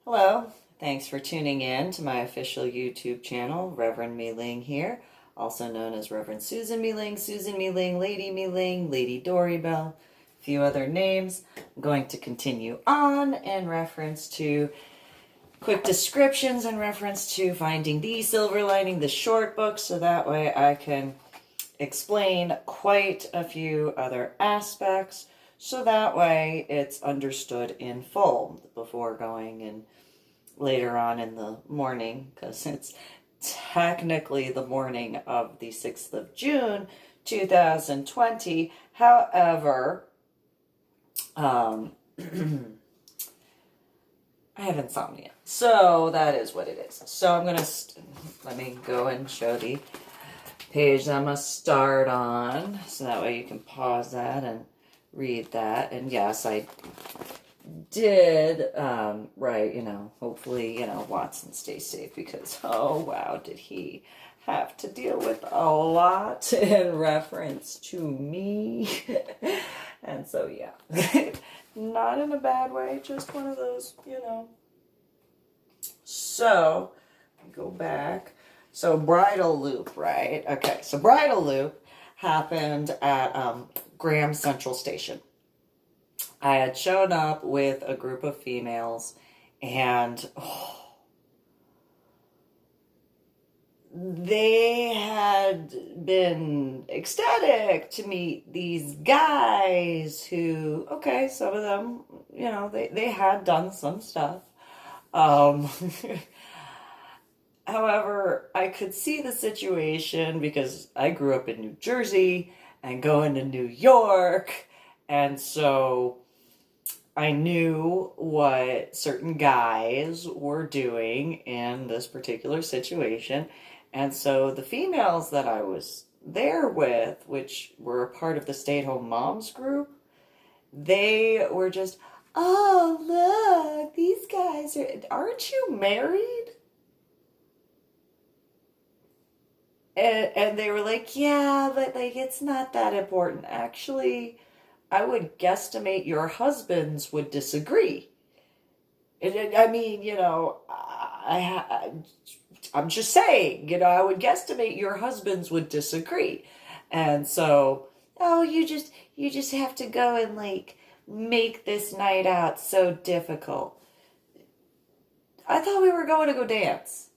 Hello, thanks for tuning in to my official YouTube channel, Reverend MeeLing here, also known as Reverend Susan MeeLing, Lady Dori, Belle, a few other names. I'm going to continue on in reference to quick descriptions in reference to finding the silver lining, the short book, so that way I can explain quite a few other aspects, so that way it's understood in full before going in later on in the morning, because it's technically the morning of the 6th of June 2020. However, I have insomnia, so that is what it is. So I'm gonna let me go and show the page that I'm gonna start on, so that way you can pause that and read that. And yes, I did write, hopefully, Watson stays safe, because oh wow, did he have to deal with a lot in reference to me. And so yeah, not in a bad way, just one of those, So go back. So bridal loop, right? Okay, so bridal loop happened at Graham Central Station. I had shown up with a group of females, and they had been ecstatic to meet these guys who, okay, some of them, they had done some stuff. However, I could see the situation because I grew up in New Jersey and going to New York, and so I knew what certain guys were doing in this particular situation. And so the females that I was there with, which were a part of the stay-at-home moms group, they were just, oh, look, these guys aren't you married? And they were like, yeah, but like, it's not that important. Actually, I would guesstimate your husbands would disagree. I mean, I'm just saying, I would guesstimate your husbands would disagree. And so, oh, you just have to go and like make this night out so difficult. I thought we were going to go dance.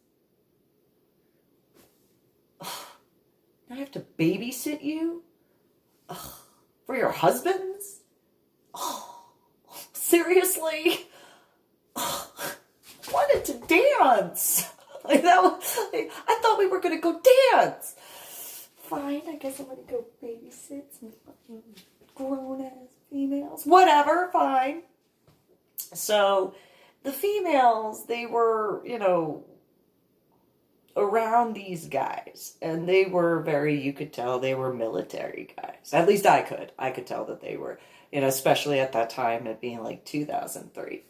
I have to babysit you? For your husbands? Oh, seriously? Wanted to dance. Like that was, like, I thought we were gonna go dance. Fine, I guess I'm gonna go babysit some fucking grown ass females. Whatever, fine. So the females, they were, around these guys, and they were you could tell they were military guys. At least I could tell that they were, especially at that time, it being like 2003.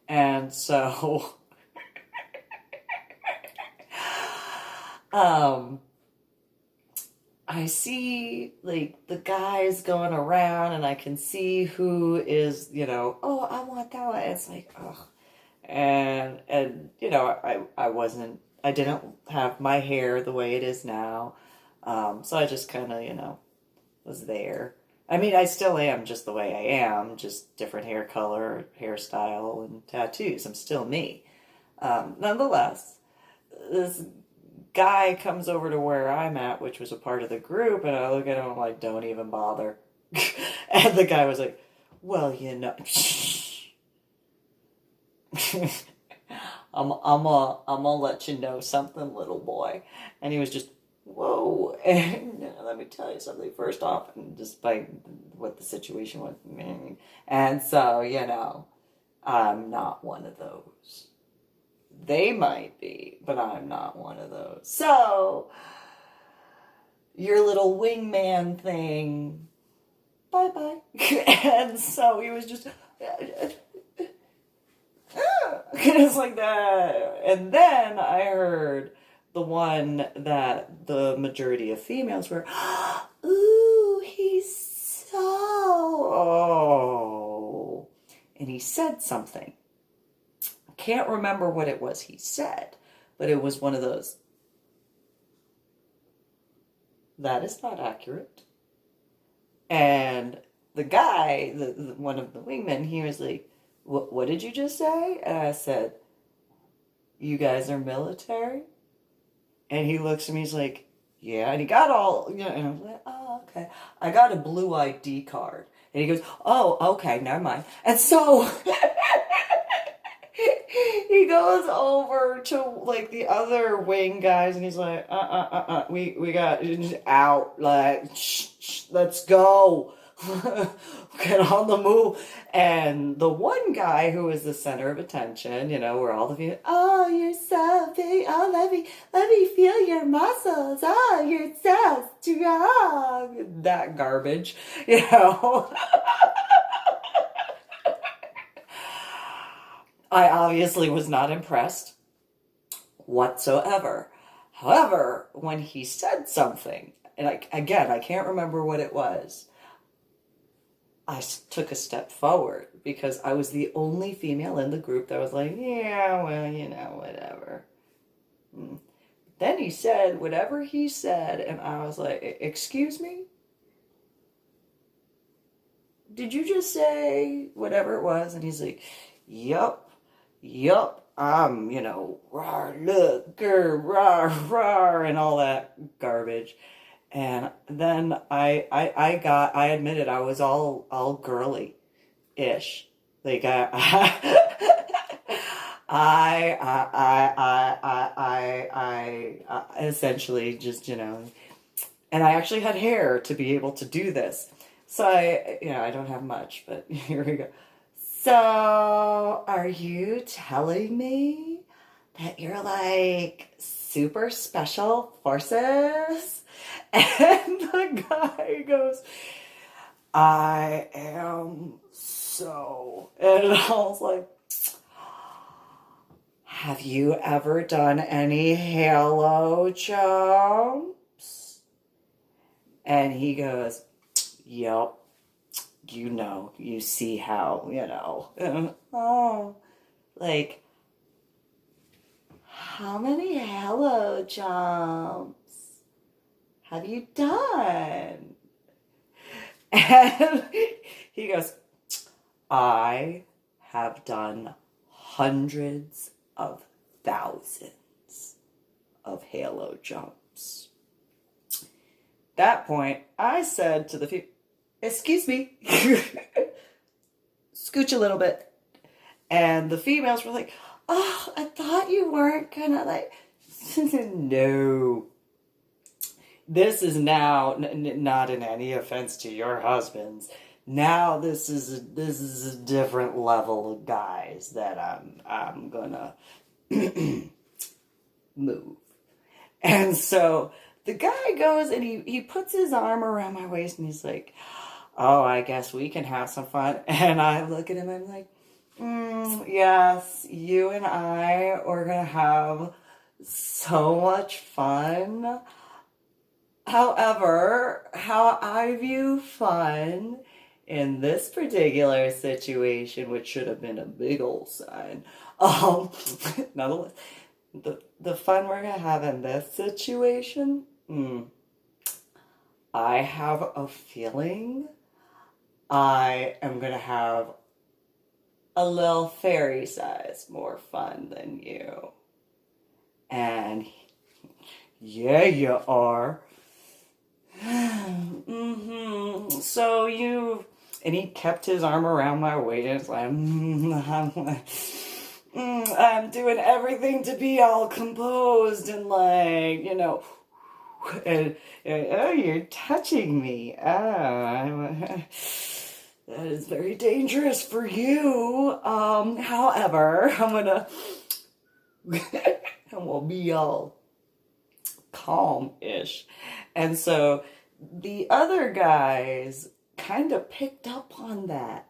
And so I see like the guys going around, and I can see who is, oh, I want that one. It's like, oh, and I didn't have my hair the way it is now. So I just kind of, was there. I mean, I still am just the way I am, just different hair color, hairstyle, and tattoos. I'm still me. Nonetheless, this guy comes over to where I'm at, which was a part of the group, and I look at him, I'm like, don't even bother. And the guy was like, well, I'm gonna let you know something, little boy. And he was just, whoa. And let me tell you something first off, and just by what the situation was. And so, I'm not one of those. They might be, but I'm not one of those. So, your little wingman thing, bye-bye. And so he was just, it's like that. And then I heard the one that the majority of females were, ooh, he's so, oh. And he said something. can't remember what it was he said, but it was one of those, that is not accurate. And the guy, one of the wingmen, he was like, what did you just say? And I said, you guys are military? And he looks at me, he's like, yeah. And he got all, and I'm like, oh, okay. I got a blue ID card. And he goes, oh, okay, never mind. And so he goes over to like the other wing guys and he's like, we got out, like, let's go. Get on the move. And the one guy who was the center of attention, where all the people, oh, you're so big. Oh, let me feel your muscles. Oh, you're so strong. That garbage, I obviously was not impressed whatsoever. However, when he said something, and I can't remember what it was, I took a step forward because I was the only female in the group that was like, yeah, well, whatever. Then he said whatever he said, and I was like, excuse me? Did you just say whatever it was? And he's like, yup, I'm, rawr, look, grr, rawr, rawr, and all that garbage. And then I admitted I was all girly-ish. Like I essentially just, and I actually had hair to be able to do this. So I don't have much, but here we go. So are you telling me that you're like super special forces? And the guy goes, I am so. And I was like, have you ever done any halo jumps? And he goes, yep, you see how, And, oh, like, how many halo jumps have you done? And he goes, I have done hundreds of thousands of halo jumps. That point, I said to the people, excuse me, scooch a little bit. And the females were like, oh, I thought you weren't gonna like, no. This is now not in any offense to your husbands. Now this is a different level of guys that I'm gonna move. And so the guy goes and he puts his arm around my waist and he's like, oh, I guess we can have some fun. And I look at him and I'm like, yes, you and I are gonna have so much fun. However, how I view fun in this particular situation, which should have been a big old sign, nonetheless, the fun we're gonna have in this situation, I have a feeling I am gonna have a little fairy size more fun than you. And yeah, you are. So and he kept his arm around my waist, like, I'm doing everything to be all composed and like, and oh, you're touching me. That is very dangerous for you. However, I'm gonna, and we'll be all calm-ish. And so the other guys kind of picked up on that,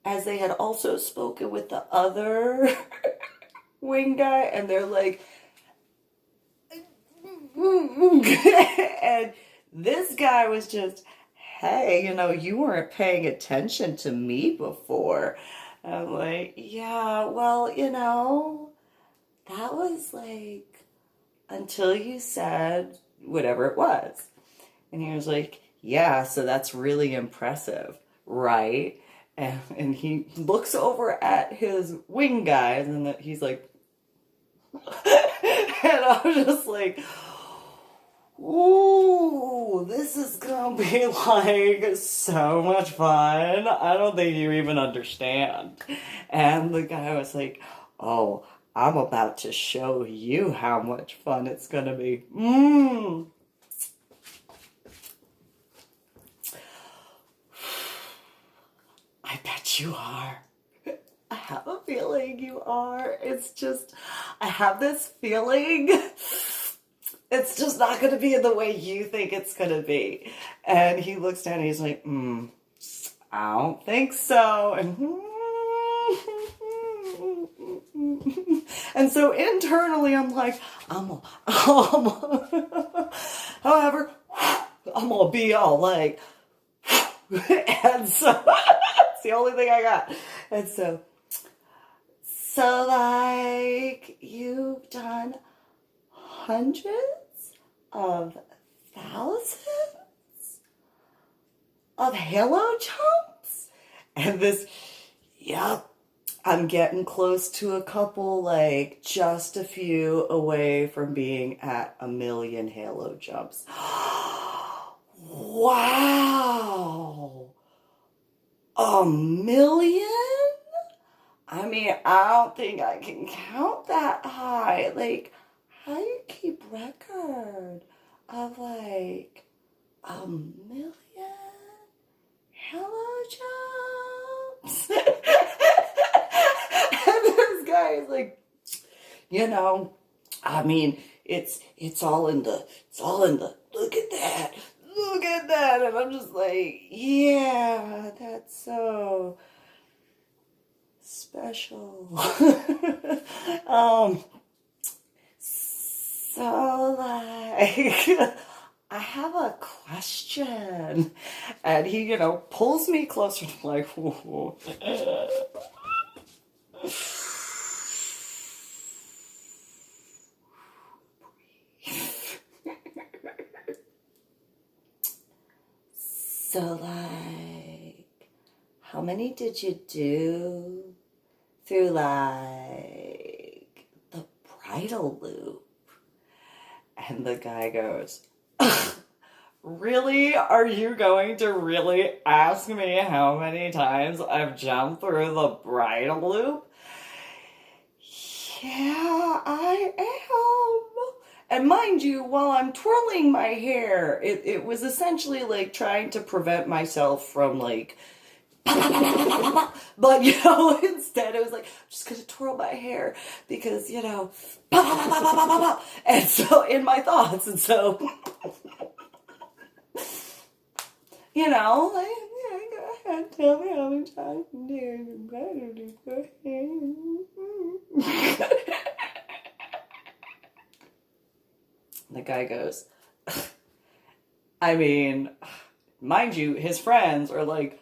as they had also spoken with the other wing guy, and they're like, and this guy was just, hey, you weren't paying attention to me before. I'm like, yeah, well, you know, that was like until you said whatever it was. And he was like, yeah, so that's really impressive, right? And he looks over at his wing guys and he's like, and I was just like, ooh, this is gonna be like so much fun. I don't think you even understand. And the guy was like, oh, I'm about to show you how much fun it's gonna be. I bet you are. I have a feeling you are. It's just, I have this feeling it's just not going to be in the way you think it's going to be. And he looks down and he's like, I don't think so. And so internally I'm like, however, I'm going to be all like, and so it's the only thing I got. And so like you've done hundreds of thousands of halo jumps, and this, yep, I'm getting close to a couple, like just a few away from being at 1,000,000 halo jumps. Wow. 1,000,000? I mean, I don't think I can count that high. Like, how do you keep record of like 1,000,000 hello jumps? And this guy is like, you know, I mean, it's all in the look at that. And I'm just like, yeah, that's so special. So like, I have a question. And he, pulls me closer to like, so like, how many did you do through like the bridal loop? And the guy goes, really? Are you going to really ask me how many times I've jumped through the bridal loop? Yeah, I am. And mind you, while I'm twirling my hair, it was essentially like trying to prevent myself from like, but instead it was like, I'm just gonna twirl my hair because, and so in my thoughts, and so, like, go ahead, tell me how many times you The guy goes, I mean, mind you, his friends are like,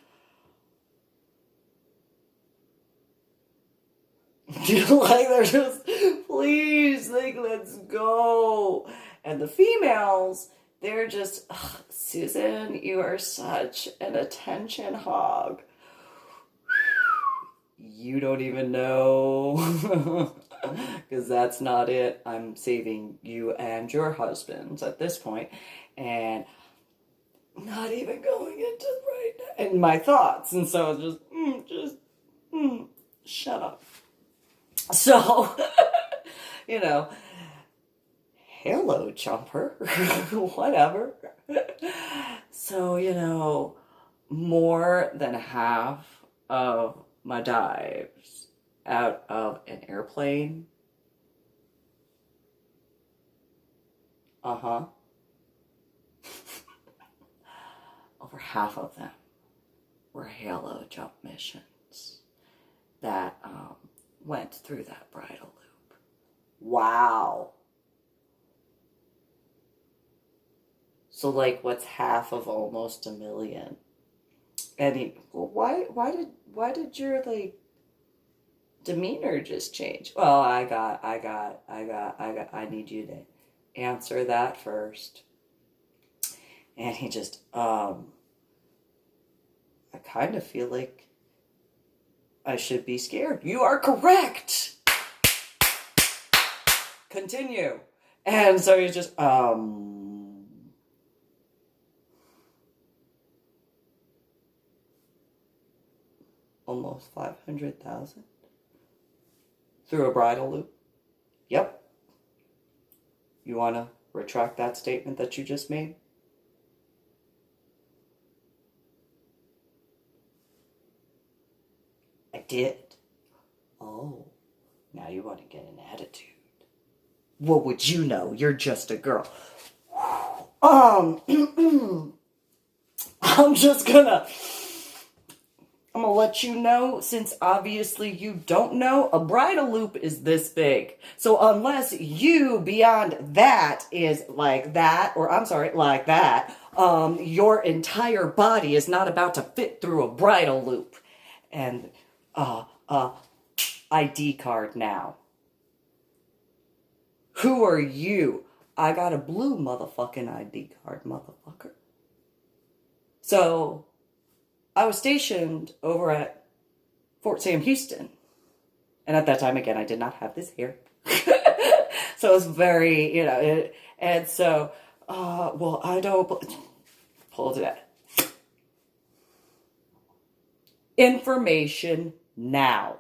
like, they're just, please, like, let's go. And the females, they're just, Susan, you are such an attention hog. You don't even know. Because that's not it. I'm saving you and your husbands at this point. And not even going into right now. And my thoughts. And so shut up. So, halo jumper, whatever. So, more than half of my dives out of an airplane. Over half of them were halo jump missions that went through that bridal loop. Wow. So like, what's half of almost 1,000,000? And why did your like demeanor just changed? Well, I need you to answer that first. And he just, I kind of feel like I should be scared. You are correct. Continue. And so he's just, almost 500,000 through a bridal loop. Yep. You want to retract that statement that you just made? I did. Oh, now you want to get an attitude. What would you know? You're just a girl. I'm gonna let you know, since obviously you don't know, a bridal loop is this big. So unless you beyond that is like that, or I'm sorry, like that, your entire body is not about to fit through a bridal loop. And, ID card now. Who are you? I got a blue motherfucking ID card, motherfucker. So, I was stationed over at Fort Sam Houston. And at that time, again, I did not have this hair. So it was very, and so, well, I don't, hold it. Information now.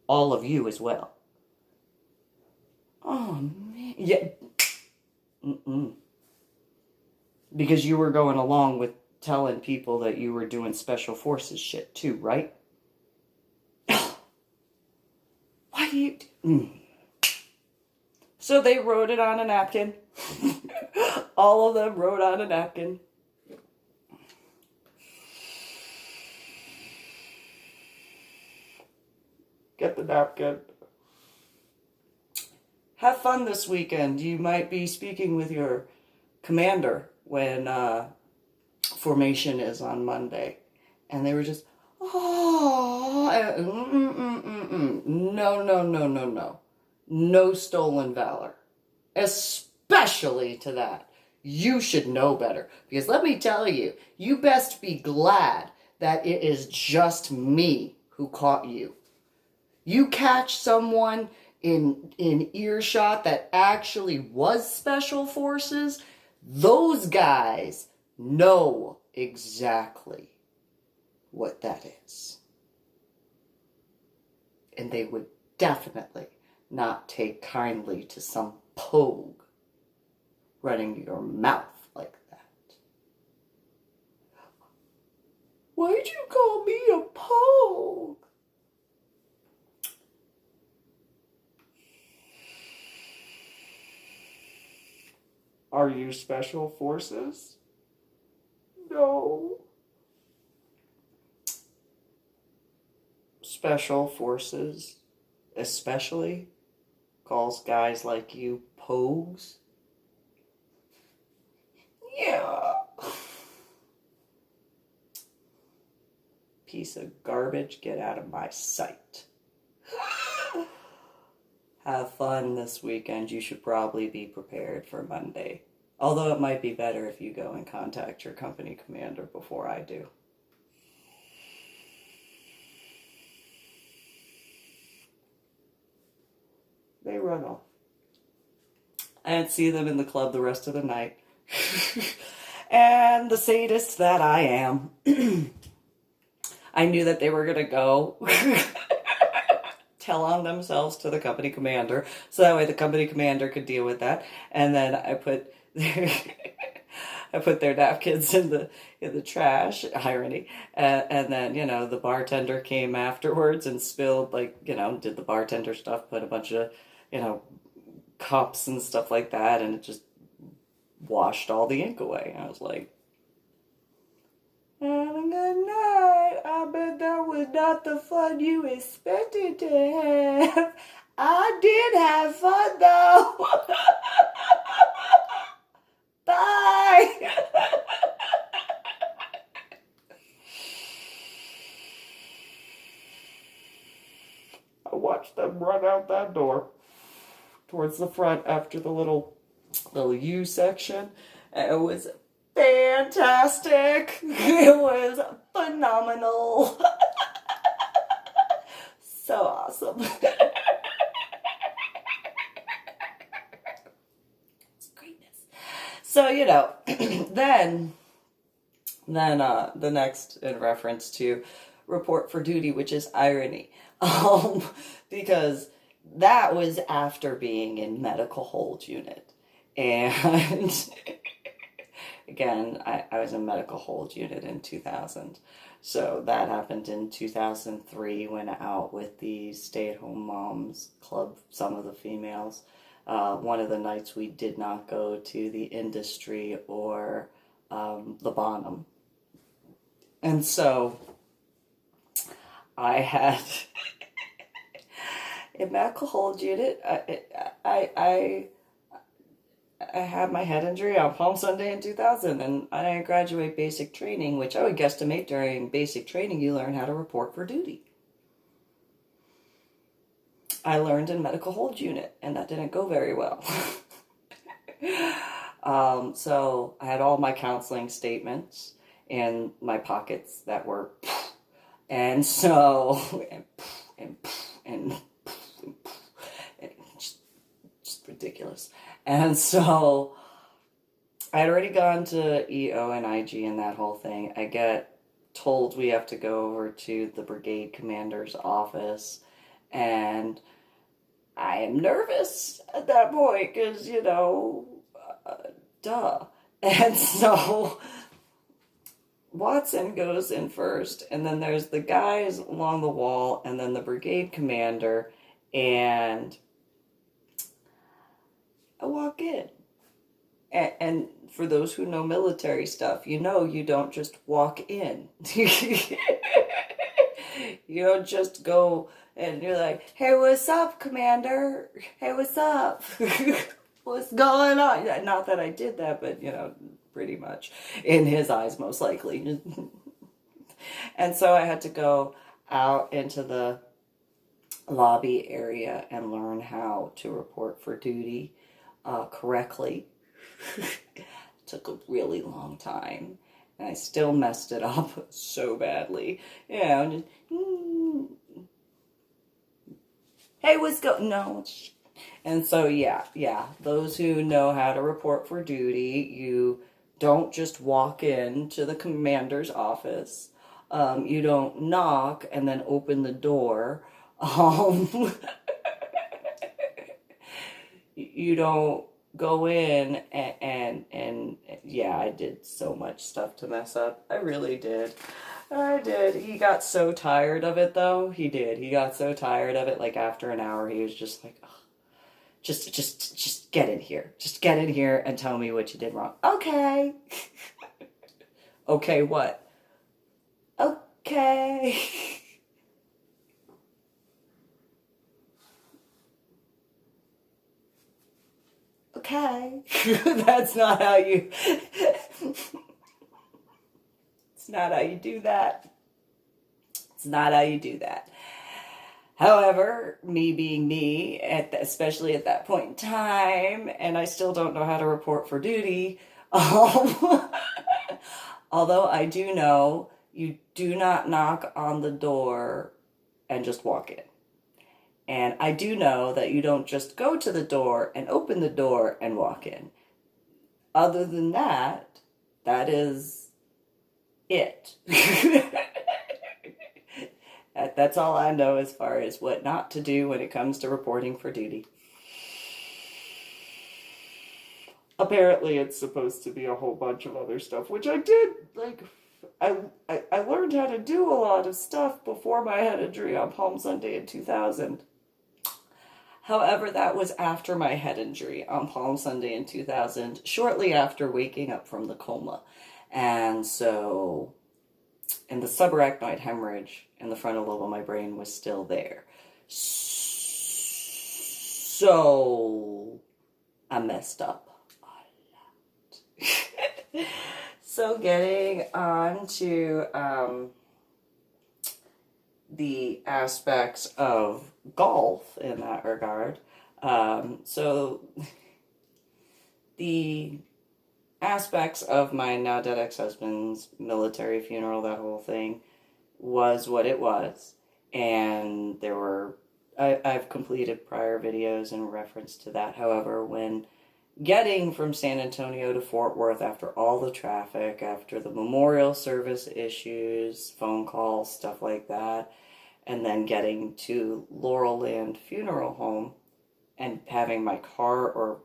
All of you as well. Oh, man. Yeah. Because you were going along with telling people that you were doing special forces shit too, right? Why do you... So they wrote it on a napkin. All of them wrote on a napkin. Get the napkin. Have fun this weekend. You might be speaking with your commander when formation is on Monday. And they were just, No. No stolen valor. Especially to that. You should know better. Because let me tell you, you best be glad that it is just me who caught you. You catch someone in earshot that actually was special forces, those guys know exactly what that is. And they would definitely not take kindly to some pogue running your mouth like that. Why'd you call me a pogue? Are you special forces? No. Special forces, especially, calls guys like you pogues? Yeah. Piece of garbage, get out of my sight. Have fun this weekend. You should probably be prepared for Monday. Although it might be better if you go and contact your company commander before I do. They run off. I didn't see them in the club the rest of the night. And the sadist that I am, I knew that they were going to go tell on themselves to the company commander, so that way the company commander could deal with that. And then I put their napkins in the trash. Irony. And then the bartender came afterwards and spilled did the bartender stuff, put a bunch of cups and stuff like that, and it just washed all the ink away. I was like, have a good night. I bet that was not the fun you expected to have. I did have fun, though. Bye. watched them run out that door towards the front after the little U section. It was fantastic. It was phenomenal. So awesome. It's greatness. So, you know, then the next in reference to report for duty, which is irony. Because that was after being in medical hold unit. And again, I was in medical hold unit in 2000. So that happened in 2003, went out with the stay-at-home moms club, some of the females. One of the nights we did not go to the industry or the Bonham. And so I had in medical hold unit, I had my head injury on Palm Sunday in 2000, and I didn't graduate basic training, which I would guesstimate during basic training you learn how to report for duty. I learned in medical hold unit, and that didn't go very well. So I had all my counseling statements in my pockets that were, and so, and just ridiculous. And so I had already gone to EO and IG and that whole thing. I get told we have to go over to the brigade commander's office, and I am nervous at that point because, you know, duh. And so Watson goes in first, and then there's the guys along the wall, and then the brigade commander, and I walk in. And for those who know military stuff, you know you don't just walk in. You don't just go and you're like, hey, what's up, Commander? Hey, what's up? What's going on? Not that I did that, but, you know, pretty much. In his eyes, most likely. And so I had to go out into the lobby area and learn how to report for duty correctly. It took a really long time. And I still messed it up so badly. You know, just, hey, what's going? No. And so, yeah, those who know how to report for duty, you don't just walk into the commander's office. You don't knock and then open the door. You don't go in and yeah, I did so much stuff to mess up. I really did. I did. He got so tired of it, though. He did. He got so tired of it. Like after an hour, he was just like, oh, just get in here. Just get in here and tell me what you did wrong. Okay. Okay, what? Okay. Okay. That's not how you... It's not how you do that. It's not how you do that. However, me being me, especially at that point in time, and I still don't know how to report for duty, although I do know you do not knock on the door and just walk in. And I do know that you don't just go to the door and open the door and walk in. Other than that, that is it. That's all I know as far as what not to do when it comes to reporting for duty. Apparently it's supposed to be a whole bunch of other stuff, which I did. Like, I learned how to do a lot of stuff before my head injury on Palm Sunday in 2000. However, that was after my head injury on Palm Sunday in 2000, shortly after waking up from the coma. And so, and the subarachnoid hemorrhage in the frontal lobe of my brain was still there. So, I messed up a lot. So getting on to the aspects of golf in that regard. So the aspects of my now dead ex-husband's military funeral, that whole thing, was what it was. And there were, I've completed prior videos in reference to that. However, when getting from San Antonio to Fort Worth after all the traffic, after the memorial service issues, phone calls, stuff like that, and then getting to Laurel Land Funeral Home and having my car or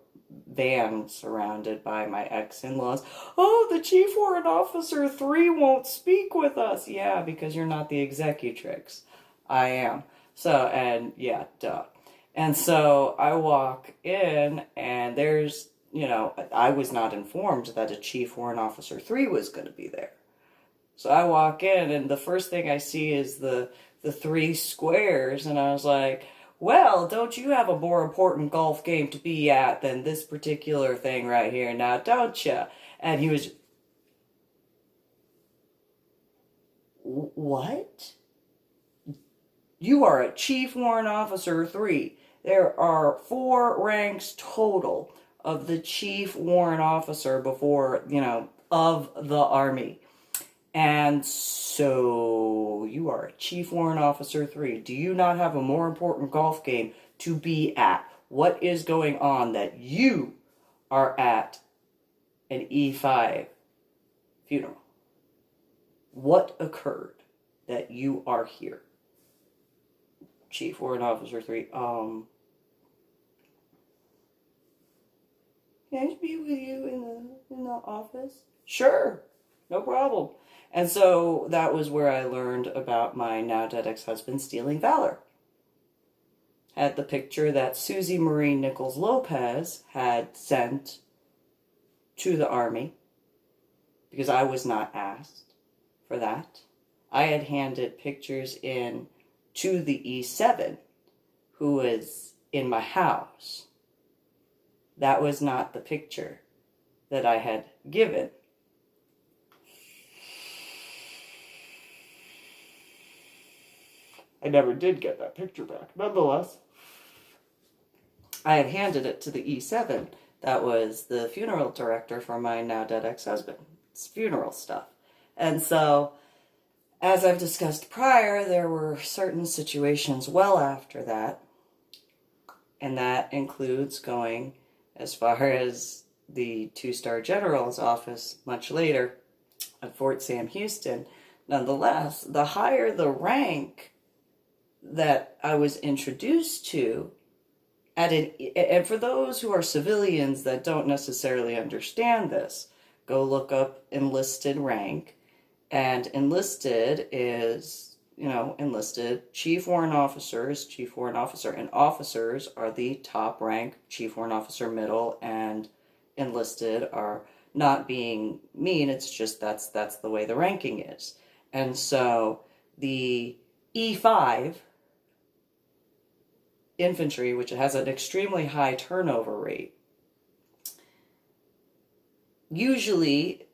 van surrounded by my ex-in-laws. Oh, the Chief Warrant Officer 3 won't speak with us. Yeah, because you're not the executrix. I am. So, and yeah, duh. And so I walk in and there's, I was not informed that a Chief Warrant Officer 3 was going to be there. So I walk in and the first thing I see is the 3 squares, and I was like, well, don't you have a more important golf game to be at than this particular thing right here now, don't you? And he was, what? You are a Chief Warrant Officer 3. There are 4 ranks total of the Chief Warrant Officer before, of the Army. And so you are a Chief Warrant Officer 3. Do you not have a more important golf game to be at? What is going on that you are at an E5 funeral? What occurred that you are here? Chief Warrant Officer 3, can I be with you in the office? Sure, no problem. And so that was where I learned about my now dead ex-husband stealing valor. Had the picture that Susie Marie Nichols Lopez had sent to the Army, because I was not asked for that. I had handed pictures in to the E7, who was in my house. That was not the picture that I had given. I never did get that picture back. Nonetheless, I had handed it to the E7. That was the funeral director for my now dead ex-husband. It's funeral stuff. And so, as I've discussed prior, there were certain situations well after that. And that includes going as far as the 2-star general's office much later at Fort Sam Houston. Nonetheless, the higher the rank that I was introduced to, and for those who are civilians that don't necessarily understand this, go look up enlisted rank. And enlisted is, enlisted Chief Warrant Officers, Chief Warrant Officer, and officers are the top rank, Chief Warrant Officer, middle, and enlisted are not being mean, it's just that's the way the ranking is. And so the E5 infantry, which has an extremely high turnover rate, usually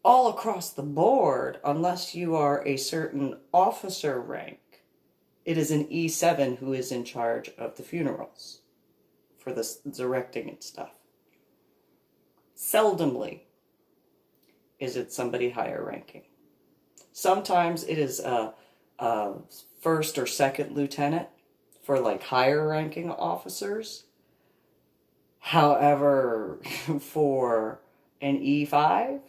all across the board, unless you are a certain officer rank, it is an E7 who is in charge of the funerals for the directing and stuff. Seldomly is it somebody higher ranking. Sometimes it is a first or second lieutenant for like higher ranking officers. However, for an E5,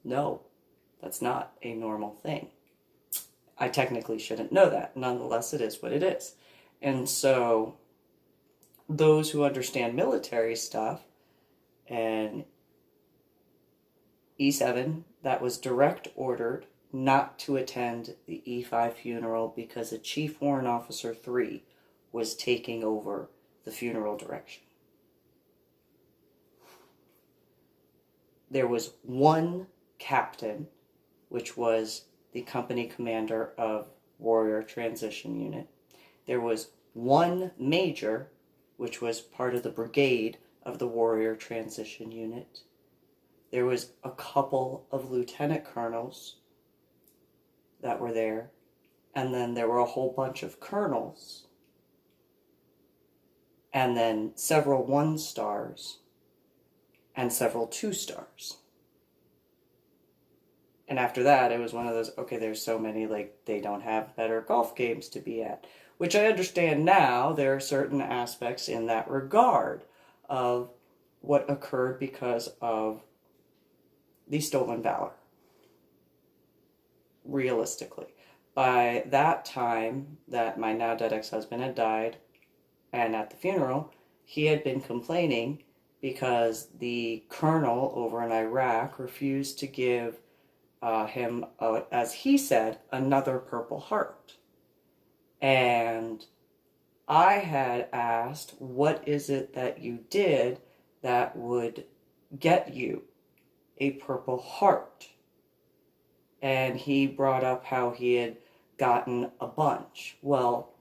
no, that's not a normal thing. I technically shouldn't know that. Nonetheless, it is what it is. And so those who understand military stuff, and E7, that was direct ordered not to attend the E5 funeral because a Chief Warrant Officer 3 was taking over the funeral direction. There was one captain, which was the company commander of Warrior Transition Unit. There was one major, which was part of the brigade of the Warrior Transition Unit. There was a couple of lieutenant colonels that were there. and then there were a whole bunch of colonels, and then several 1-stars, and several 2-stars. And after that, it was one of those, okay, there's so many, like, they don't have better golf games to be at. Which I understand now, there are certain aspects in that regard of what occurred because of the stolen valor. Realistically. By that time that my now dead ex-husband had died, and at the funeral, he had been complaining because the colonel over in Iraq refused to give him, as he said, another Purple Heart. And I had asked, what is it that you did that would get you a Purple Heart? And he brought up how he had gotten a bunch. Well,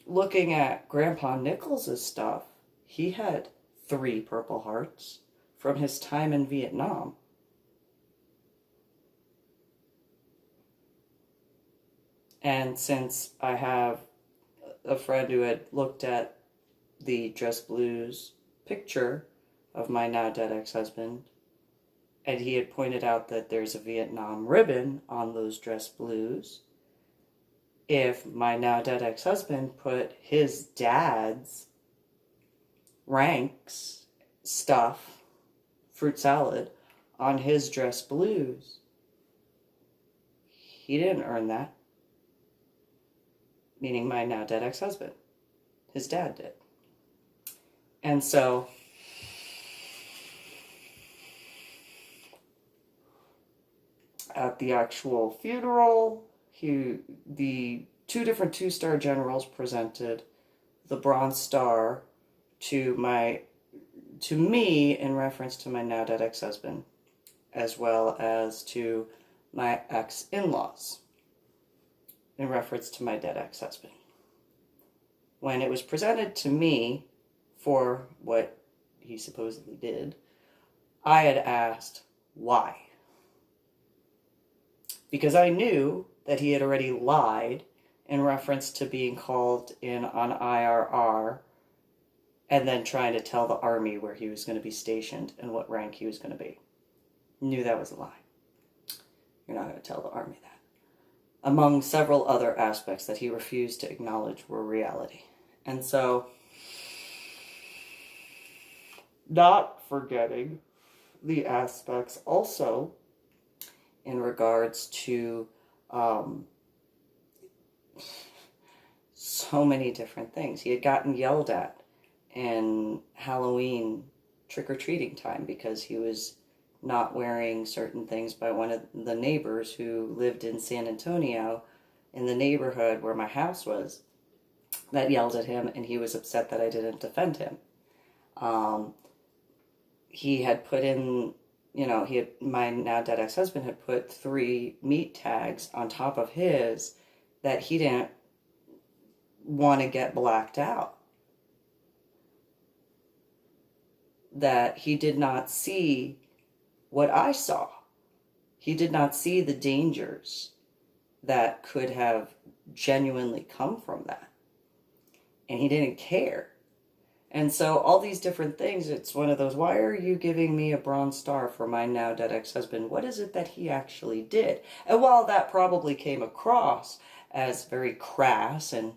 looking at Grandpa Nichols' stuff, he had 3 Purple Hearts from his time in Vietnam. And since I have a friend who had looked at the Dress Blues picture of my now dead ex-husband, and he had pointed out that there's a Vietnam ribbon on those Dress Blues, if my now dead ex-husband put his dad's ranks stuff, fruit salad, on his Dress Blues, he didn't earn that. Meaning my now dead ex-husband. His dad did. And so at the actual funeral, the 2 different 2-star generals presented the Bronze Star to me in reference to my now dead ex-husband, as well as to my ex-in-laws in reference to my dead ex-husband. When it was presented to me for what he supposedly did, I had asked why. Because I knew that he had already lied in reference to being called in on IRR and then trying to tell the army where he was going to be stationed and what rank he was going to be. Knew that was a lie. You're not going to tell the army that. Among several other aspects that he refused to acknowledge were reality. And so, not forgetting the aspects also in regards to so many different things. He had gotten yelled at in Halloween trick-or-treating time because he was not wearing certain things by one of the neighbors who lived in San Antonio in the neighborhood where my house was, that yelled at him, and he was upset that I didn't defend him. He had put in, my now dead ex-husband had put 3 meat tags on top of his that he didn't want to get blacked out. That he did not see what I saw. He did not see the dangers that could have genuinely come from that. And he didn't care. And so all these different things, it's one of those, why are you giving me a Bronze Star for my now dead ex-husband? What is it that he actually did? And while that probably came across as very crass and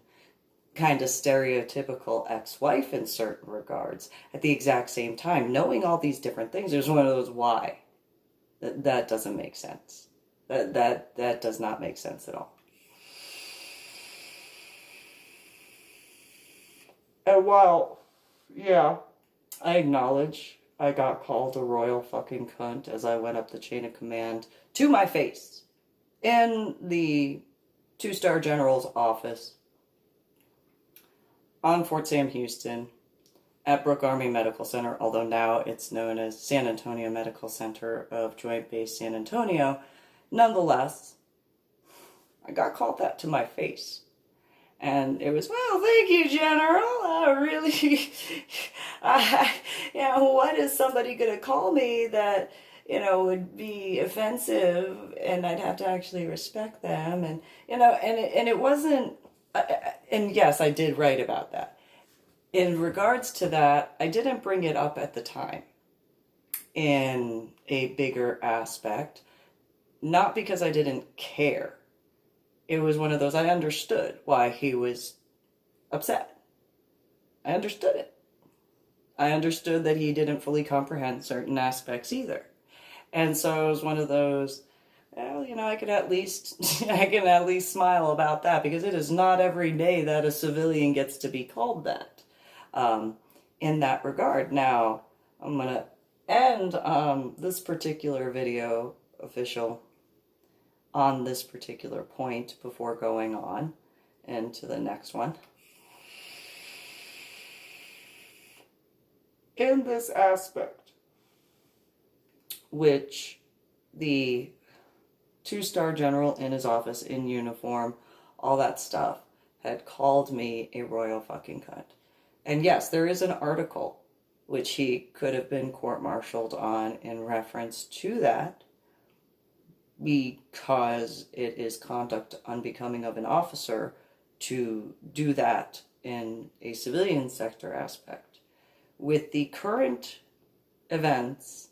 kind of stereotypical ex-wife in certain regards, at the exact same time, knowing all these different things, there's one of those, why? That doesn't make sense. That does not make sense at all. And while, yeah, I acknowledge I got called a royal fucking cunt as I went up the chain of command to my face in the 2-star general's office on Fort Sam Houston at Brooke Army Medical Center, although now it's known as San Antonio Medical Center of Joint Base San Antonio. Nonetheless, I got called that to my face. And it was, well, thank you, General. I really, what is somebody going to call me that would be offensive, and I'd have to actually respect them. And, and it wasn't, and yes, I did write about that. In regards to that, I didn't bring it up at the time in a bigger aspect, not because I didn't care. It was one of those, I understood why he was upset. I understood it. I understood that he didn't fully comprehend certain aspects either. And so it was one of those, well, I can at least smile about that, because it is not every day that a civilian gets to be called that. In that regard. Now, I'm going to end this particular video, official, on this particular point before going on into the next one. In this aspect, which the 2-star general in his office in uniform, all that stuff, had called me a royal fucking cunt. And yes, there is an article which he could have been court-martialed on in reference to that, because it is conduct unbecoming of an officer to do that in a civilian sector aspect. With the current events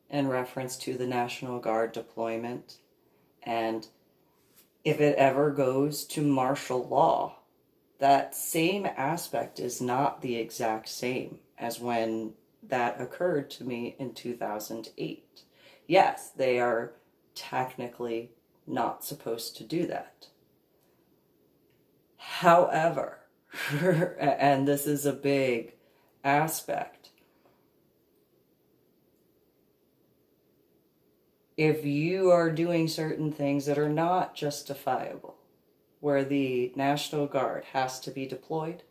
in reference to the National Guard deployment, and if it ever goes to martial law, that same aspect is not the exact same as when that occurred to me in 2008. Yes, they are technically not supposed to do that. However, and this is a big aspect, if you are doing certain things that are not justifiable, where the National Guard has to be deployed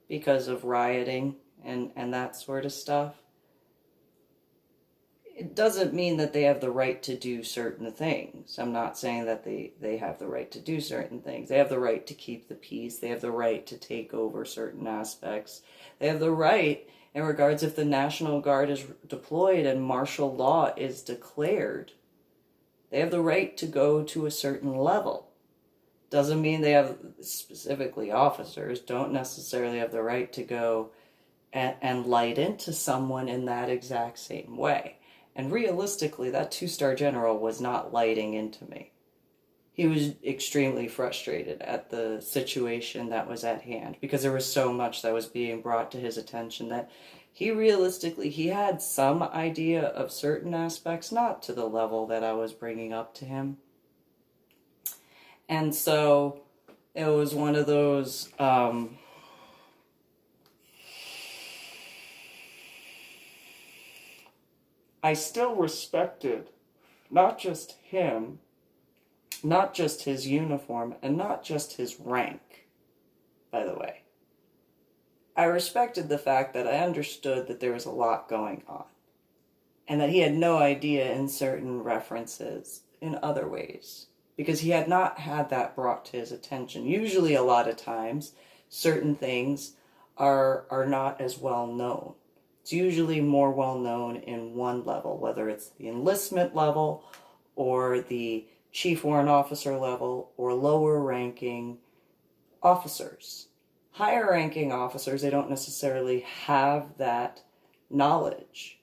because of rioting and that sort of stuff, it doesn't mean that they have the right to do certain things. I'm not saying that they have the right to do certain things. They have the right to keep the peace. They have the right to take over certain aspects. They have the right, in regards if the National Guard is deployed and martial law is declared, they have the right to go to a certain level. Doesn't mean they have, specifically officers, don't necessarily have the right to go and light into someone in that exact same way. And realistically, that 2-star general was not lighting into me. He was extremely frustrated at the situation that was at hand, because there was so much that was being brought to his attention that he had some idea of certain aspects, not to the level that I was bringing up to him. And so it was one of those, I still respected not just him, not just his uniform, and not just his rank, by the way. I respected the fact that I understood that there was a lot going on, and that he had no idea in certain references in other ways, because he had not had that brought to his attention. Usually, a lot of times, certain things are not as well known. It's usually more well known in one level, whether it's the enlistment level or the chief warrant officer level or lower ranking officers. Higher ranking officers, they don't necessarily have that knowledge.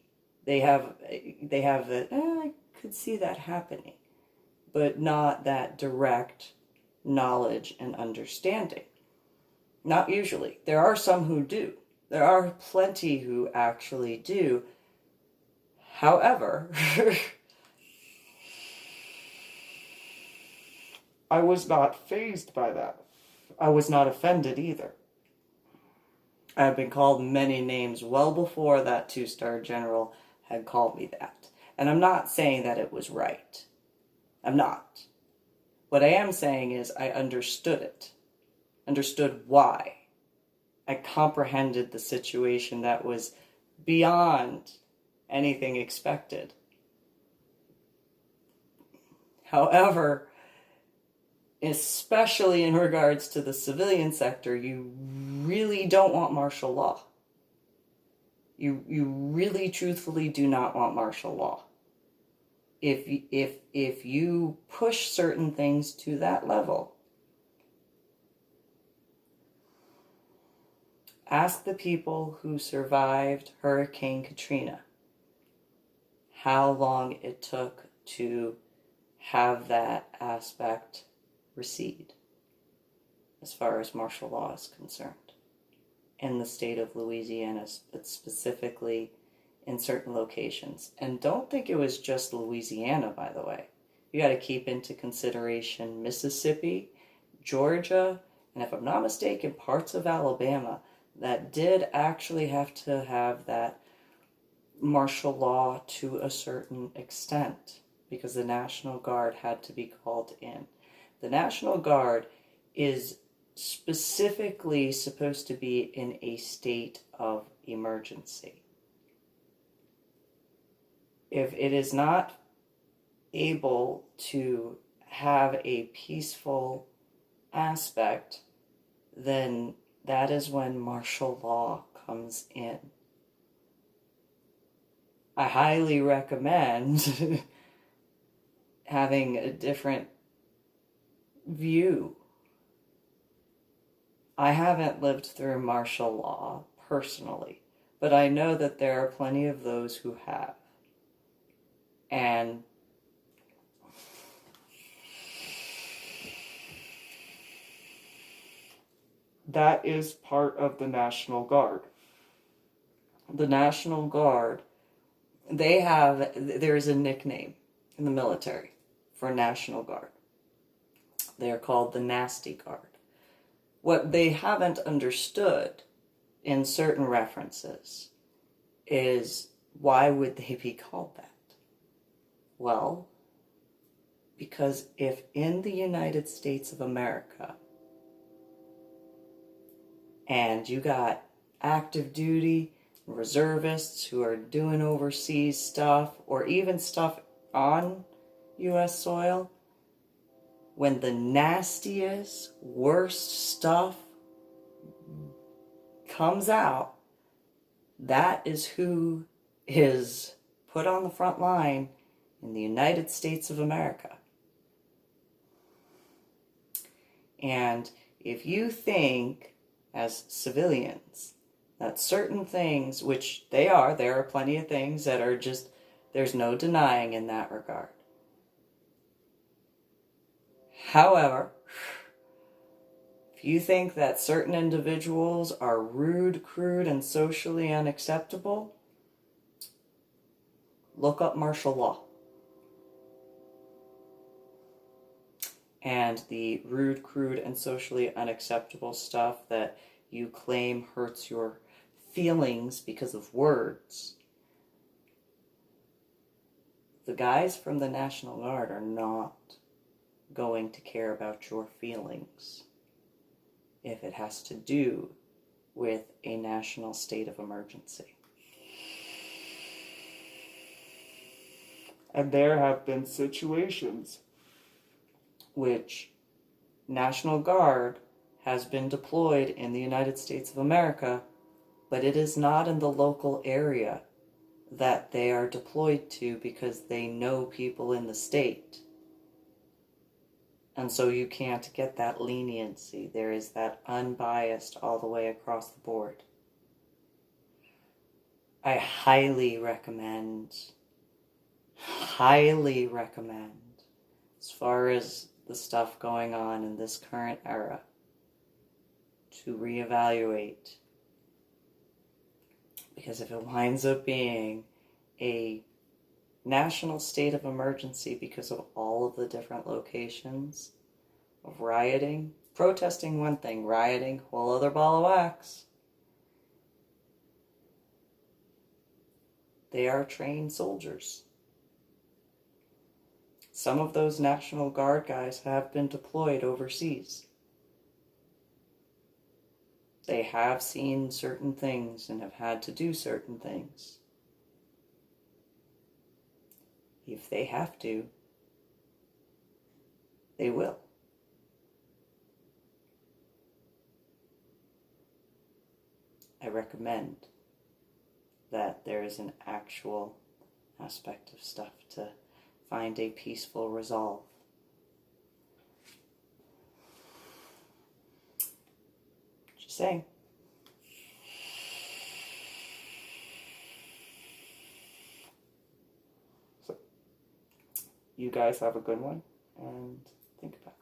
They have that, I could see that happening, but not that direct knowledge and understanding. Not usually. There are some who do. There are plenty who actually do. However, I was not fazed by that. I was not offended either. I had been called many names well before that 2-star general had called me that. And I'm not saying that it was right. I'm not. What I am saying is I understood it. Understood why. I comprehended the situation that was beyond anything expected. However, especially in regards to the civilian sector, you really don't want martial law. You really truthfully do not want martial law. if you push certain things to that level, ask the people who survived Hurricane Katrina how long it took to have that aspect recede as far as martial law is concerned in the state of Louisiana, but specifically in certain locations. And don't think it was just Louisiana, by the way. You got to keep into consideration Mississippi, Georgia, and if I'm not mistaken, parts of Alabama that did actually have to have that martial law to a certain extent because the National Guard had to be called in. The National Guard is specifically supposed to be in a state of emergency. If it is not able to have a peaceful aspect, then that is when martial law comes in. I highly recommend having a different view. I haven't lived through martial law personally, but I know that there are plenty of those who have. And that is part of the National Guard. The National Guard, there is a nickname in the military for National Guard. They are called the Nasty Guard. What they haven't understood in certain references is why would they be called that? Well, because if in the United States of America and you got active duty reservists who are doing overseas stuff or even stuff on U.S. soil, when the nastiest, worst stuff comes out, that is who is put on the front line in the United States of America. And if you think, as civilians, that certain things, which there are plenty of things that are just, there's no denying in that regard. However, if you think that certain individuals are rude, crude, and socially unacceptable, look up martial law. And the rude, crude, and socially unacceptable stuff that you claim hurts your feelings because of words. The guys from the National Guard are not going to care about your feelings if it has to do with a national state of emergency. And there have been situations which National Guard has been deployed in the United States of America, but it is not in the local area that they are deployed to because they know people in the state. And so you can't get that leniency. There is that unbiased all the way across the board. I highly recommend, as far as the stuff going on in this current era, to reevaluate. Because if it winds up being a national state of emergency because of all of the different locations of rioting, protesting one thing, rioting, whole other ball of wax. They are trained soldiers. Some of those National Guard guys have been deployed overseas. They have seen certain things and have had to do certain things. If they have to, they will. I recommend that there is an actual aspect of stuff to find a peaceful resolve. Just saying. So, you guys have a good one, and think about it.